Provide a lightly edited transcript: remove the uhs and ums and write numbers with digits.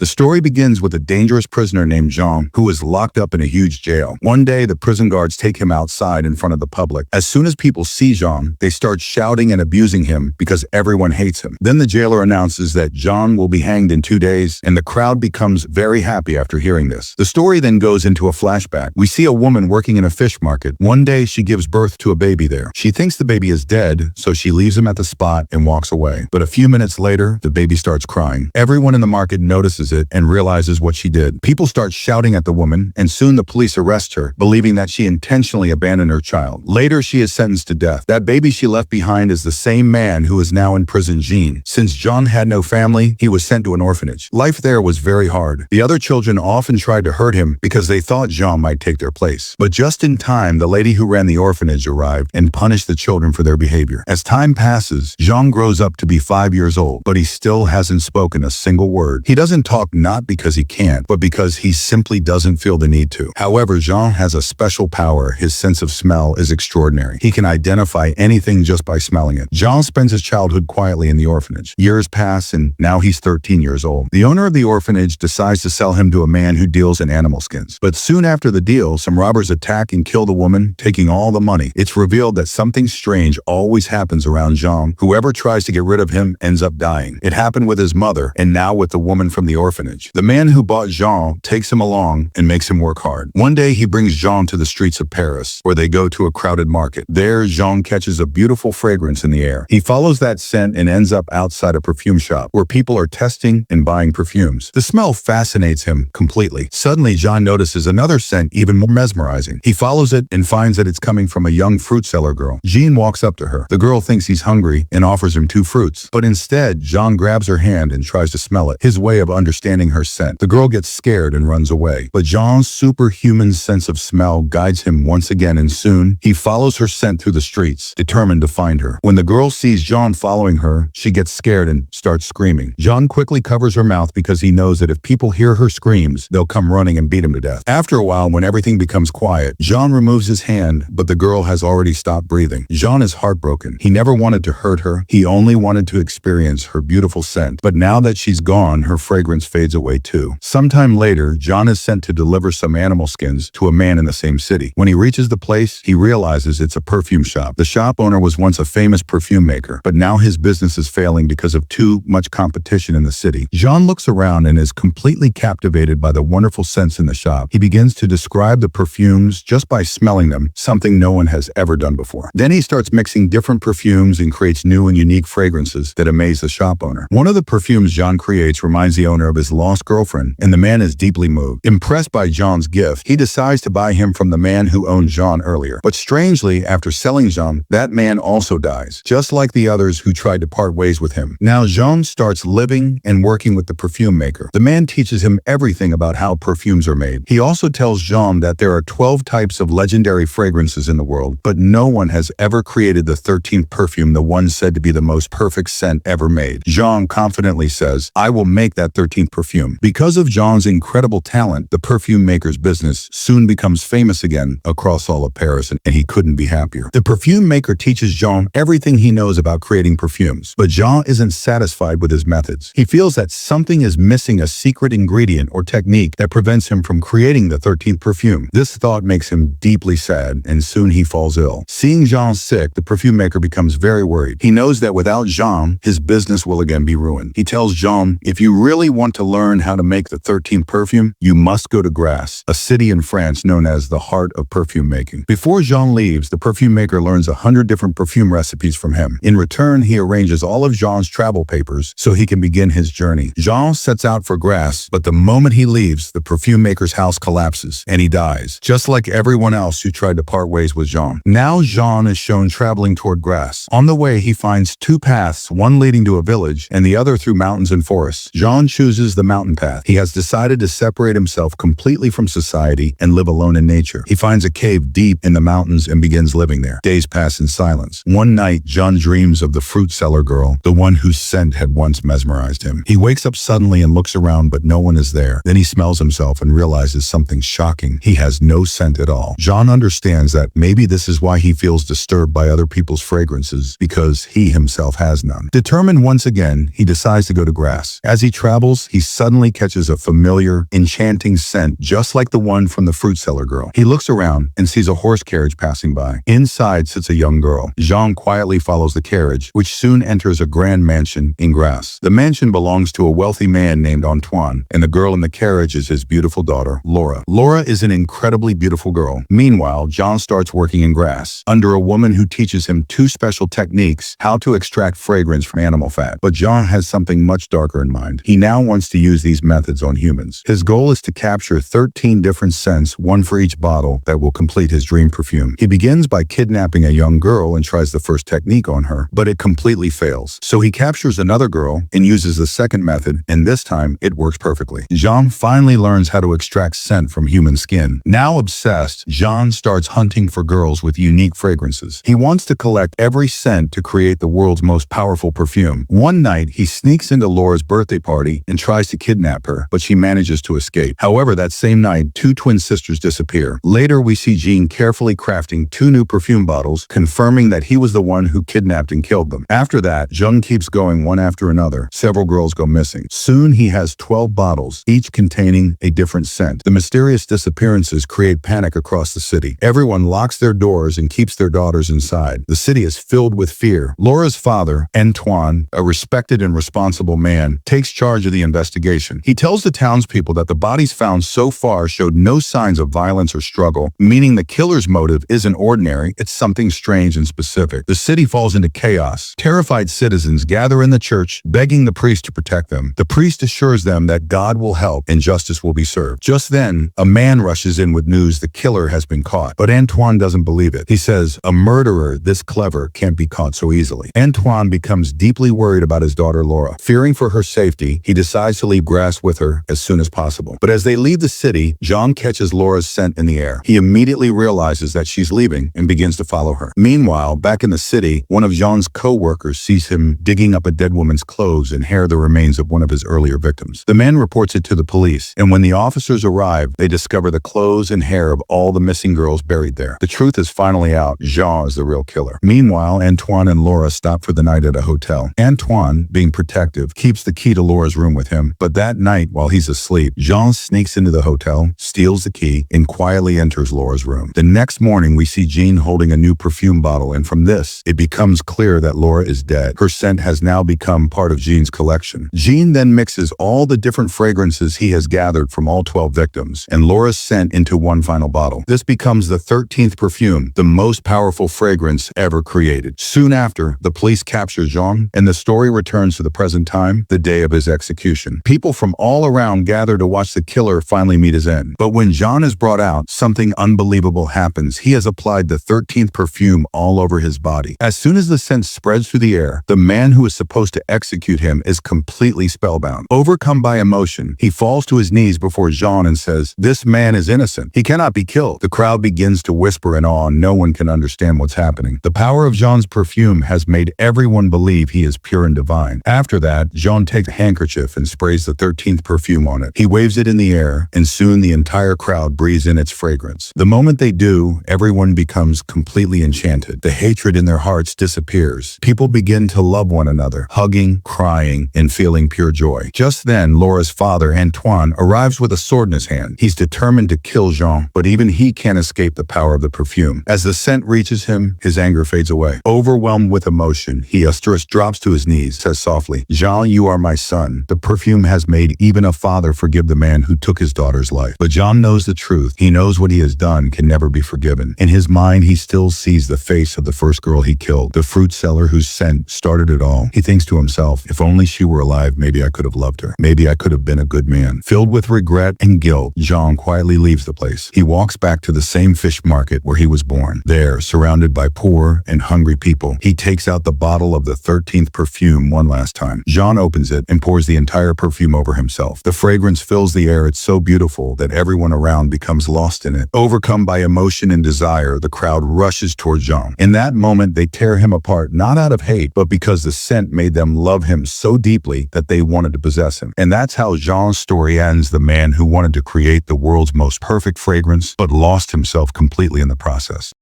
The story begins with a dangerous prisoner named Jean, who is locked up in a huge jail. One day, the prison guards take him outside in front of the public. As soon as people see Jean, they start shouting and abusing him because everyone hates him. Then the jailer announces that Jean will be hanged in 2 days, and the crowd becomes very happy after hearing this. The story then goes into a flashback. We see a woman working in a fish market. One day, she gives birth to a baby there. She thinks the baby is dead, so she leaves him at the spot and walks away. But a few minutes later, the baby starts crying. Everyone in the market notices it and realizes what she did. People start shouting at the woman, and soon the police arrest her, believing that she intentionally abandoned her child. Later, she is sentenced to death. That baby she left behind is the same man who is now in prison, Jean. Since Jean had no family, he was sent to an orphanage. Life there was very hard. The other children often tried to hurt him because they thought Jean might take their place. But just in time, the lady who ran the orphanage arrived and punished the children for their behavior. As time passes, Jean grows up to be 5 years old, but he still hasn't spoken a single word. He doesn't talk not because he can't, but because he simply doesn't feel the need to. However, Jean has a special power. His sense of smell is extraordinary. He can identify anything just by smelling it. Jean spends his childhood quietly in the orphanage. Years pass, and now he's 13 years old. The owner of the orphanage decides to sell him to a man who deals in animal skins. But soon after the deal, some robbers attack and kill the woman, taking all the money. It's revealed that something strange always happens around Jean. Whoever tries to get rid of him ends up dying. It happened with his mother, and now with the woman from the orphanage. The man who bought Jean takes him along and makes him work hard. One day, he brings Jean to the streets of Paris, where they go to a crowded market. There, Jean catches a beautiful fragrance in the air. He follows that scent and ends up outside a perfume shop, where people are testing and buying perfumes. The smell fascinates him completely. Suddenly, Jean notices another scent even more mesmerizing. He follows it and finds that it's coming from a young fruit seller girl. Jean walks up to her. The girl thinks he's hungry and offers him 2 fruits. But instead, Jean grabs her hand and tries to smell it, his way of understanding her scent. The girl gets scared and runs away. But Jean's superhuman sense of smell guides him once again, and soon, he follows her scent through the streets, determined to find her. When the girl sees Jean following her, she gets scared and starts screaming. Jean quickly covers her mouth because he knows that if people hear her screams, they'll come running and beat him to death. After a while, when everything becomes quiet, Jean removes his hand, but the girl has already stopped breathing. Jean is heartbroken. He never wanted to hurt her. He only wanted to experience her beautiful scent. But now that she's gone, her fragrance fades away too. Sometime later, Jean is sent to deliver some animal skins to a man in the same city. When he reaches the place, he realizes it's a perfume shop. The shop owner was once a famous perfume maker, but now his business is failing because of too much competition in the city. Jean looks around and is completely captivated by the wonderful scents in the shop. He begins to describe the perfumes just by smelling them, something no one has ever done before. Then he starts mixing different perfumes and creates new and unique fragrances that amaze the shop owner. One of the perfumes Jean creates reminds the owner of his lost girlfriend, and the man is deeply moved. Impressed by Jean's gift, he decides to buy him from the man who owned Jean earlier. But strangely, after selling Jean, that man also dies, just like the others who tried to part ways with him. Now Jean starts living and working with the perfume maker. The man teaches him everything about how perfumes are made. He also tells Jean that there are 12 types of legendary fragrances in the world, but no one has ever created the 13th perfume, the one said to be the most perfect scent ever made. Jean confidently says, "I will make that 13th perfume." Because of Jean's incredible talent, the perfume maker's business soon becomes famous again across all of Paris, and he couldn't be happier. The perfume maker teaches Jean everything he knows about creating perfumes, but Jean isn't satisfied with his methods. He feels that something is missing, a secret ingredient or technique that prevents him from creating the 13th perfume. This thought makes him deeply sad, and soon he falls ill. Seeing Jean sick, the perfume maker becomes very worried. He knows that without Jean, his business will again be ruined. He tells Jean, "If you really want to learn how to make the 13th perfume, you must go to Grasse, a city in France known as the heart of perfume making." Before Jean leaves, the perfume maker learns 100 different perfume recipes from him. In return, he arranges all of Jean's travel papers so he can begin his journey. Jean sets out for Grasse, but the moment he leaves, the perfume maker's house collapses and he dies, just like everyone else who tried to part ways with Jean. Now Jean is shown traveling toward Grasse. On the way, he finds 2 paths, one leading to a village and the other through mountains and forests. Jean chooses the mountain path. He has decided to separate himself completely from society and live alone in nature. He finds a cave deep in the mountains and begins living there. Days pass in silence. One night, Jean dreams of the fruit seller girl, the one whose scent had once mesmerized him. He wakes up suddenly and looks around, but no one is there. Then he smells himself and realizes something shocking. He has no scent at all. Jean understands that maybe this is why he feels disturbed by other people's fragrances, because he himself has none. Determined once again, he decides to go to Grasse. As he travels, smells, he suddenly catches a familiar, enchanting scent just like the one from the fruit seller girl. He looks around and sees a horse carriage passing by. Inside sits a young girl. Jean quietly follows the carriage, which soon enters a grand mansion in Grasse. The mansion belongs to a wealthy man named Antoine, and the girl in the carriage is his beautiful daughter, Laura. Laura is an incredibly beautiful girl. Meanwhile, Jean starts working in Grasse under a woman who teaches him two special techniques: how to extract fragrance from animal fat. But Jean has something much darker in mind. He now wants to use these methods on humans. His goal is to capture 13 different scents, one for each bottle, that will complete his dream perfume. He begins by kidnapping a young girl and tries the first technique on her, but it completely fails. So he captures another girl and uses the second method, and this time it works perfectly. Jean finally learns how to extract scent from human skin. Now obsessed, Jean starts hunting for girls with unique fragrances. He wants to collect every scent to create the world's most powerful perfume. One night, he sneaks into Laura's birthday party and tries to kidnap her, but she manages to escape. However, that same night, two twin sisters disappear. Later, we see Jean carefully crafting two new perfume bottles, confirming that he was the one who kidnapped and killed them. After that, Jean keeps going one after another. Several girls go missing. Soon, he has 12 bottles, each containing a different scent. The mysterious disappearances create panic across the city. Everyone locks their doors and keeps their daughters inside. The city is filled with fear. Laura's father, Antoine, a respected and responsible man, takes charge of the investigation. He tells the townspeople that the bodies found so far showed no signs of violence or struggle, meaning the killer's motive isn't ordinary, it's something strange and specific. The city falls into chaos. Terrified citizens gather in the church, begging the priest to protect them. The priest assures them that God will help and justice will be served. Just then, a man rushes in with news the killer has been caught. But Antoine doesn't believe it. He says, a murderer this clever can't be caught so easily. Antoine becomes deeply worried about his daughter Laura. Fearing for her safety, he decides to leave Grasse with her as soon as possible. But as they leave the city, Jean catches Laura's scent in the air. He immediately realizes that she's leaving and begins to follow her. Meanwhile, back in the city, one of Jean's co-workers sees him digging up a dead woman's clothes and hair, the remains of one of his earlier victims. The man reports it to the police, and when the officers arrive, they discover the clothes and hair of all the missing girls buried there. The truth is finally out. Jean is the real killer. Meanwhile, Antoine and Laura stop for the night at a hotel. Antoine, being protective, keeps the key to Laura's room with him, but that night, while he's asleep, Jean sneaks into the hotel, steals the key, and quietly enters Laura's room. The next morning, we see Jean holding a new perfume bottle, and from this, it becomes clear that Laura is dead. Her scent has now become part of Jean's collection. Jean then mixes all the different fragrances he has gathered from all 12 victims, and Laura's scent into one final bottle. This becomes the 13th perfume, the most powerful fragrance ever created. Soon after, the police capture Jean, and the story returns to the present time, the day of his execution. People from all around gather to watch the killer finally meet his end. But when Jean is brought out, something unbelievable happens. He has applied the 13th perfume all over his body. As soon as the scent spreads through the air, the man who is supposed to execute him is completely spellbound. Overcome by emotion, he falls to his knees before Jean and says, "This man is innocent. He cannot be killed." The crowd begins to whisper in awe. No one can understand what's happening. The power of Jean's perfume has made everyone believe he is pure and divine. After that, Jean takes a handkerchief and sprays the 13th perfume on it. He waves it in the air, and soon the entire crowd breathes in its fragrance. The moment they do, everyone becomes completely enchanted. The hatred in their hearts disappears. People begin to love one another, hugging, crying, and feeling pure joy. Just then, Laura's father, Antoine, arrives with a sword in his hand. He's determined to kill Jean, but even he can't escape the power of the perfume. As the scent reaches him, his anger fades away. Overwhelmed with emotion, he drops to his knees, says softly, "Jean, you are my son. The perfume has made even a father forgive the man who took his daughter's life." But Jean knows the truth. He knows what he has done can never be forgiven. In his mind, he still sees the face of the first girl he killed, the fruit seller whose scent started it all. He thinks to himself, if only she were alive, maybe I could have loved her. Maybe I could have been a good man. Filled with regret and guilt, Jean quietly leaves the place. He walks back to the same fish market where he was born. There, surrounded by poor and hungry people, he takes out the bottle of the 13th perfume one last time. Jean opens it and pours the entire perfume over himself. The fragrance fills the air. It's so beautiful that everyone around becomes lost in it. Overcome by emotion and desire, the crowd rushes toward Jean. In that moment, they tear him apart, not out of hate, but because the scent made them love him so deeply that they wanted to possess him. And that's how Jean's story ends, the man who wanted to create the world's most perfect fragrance, but lost himself completely in the process.